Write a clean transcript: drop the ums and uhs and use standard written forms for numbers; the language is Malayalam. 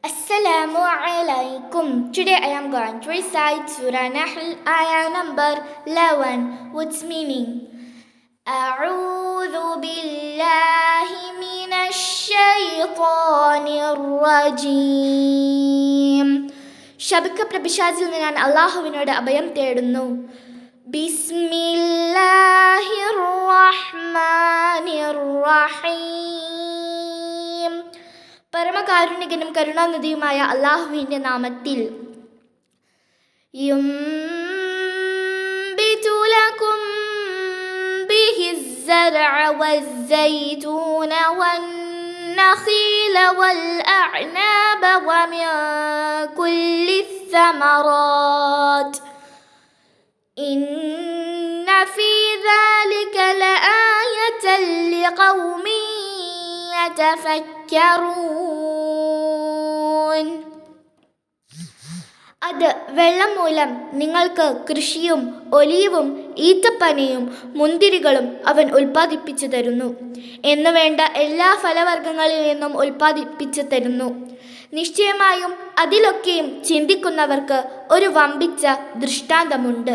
Assalamu alaikum. Today I am going to recite Surah Nahl, ayah number 11, with meaning. أعوذ بالله من الشيطان الرجيم. ശബിക്ക പ്രപിശാചിൽ ഞാൻ അല്ലാഹുവിനോട് അഭയം തേടുന്നു. ബിസ്മില്ലാഹിർ റഹ്മാനിർ റഹീം. പരമകാരുണികനും കരുണാനിധിയുമായ അല്ലാഹുവിൻ്റെ നാമത്തിൽ. യുംബിതു ലകും ബിഹി الزرع والزيتون والنخيل والأعناب ومن كل الثمرات إن في ذلك لآية لقوم يتفكرون. അത് വെള്ളം മൂലം നിങ്ങൾക്ക് കൃഷിയും ഒലീവും ഈത്തപ്പനയും മുന്തിരികളും അവൻ ഉൽപ്പാദിപ്പിച്ചു തരുന്നു എന്നുവേണ്ട എല്ലാ ഫലവർഗ്ഗങ്ങളിൽ നിന്നും ഉൽപ്പാദിപ്പിച്ചു തരുന്നു. നിശ്ചയമായും അതിലൊക്കെയും ചിന്തിക്കുന്നവർക്ക് ഒരു വമ്പിച്ച ദൃഷ്ടാന്തമുണ്ട്.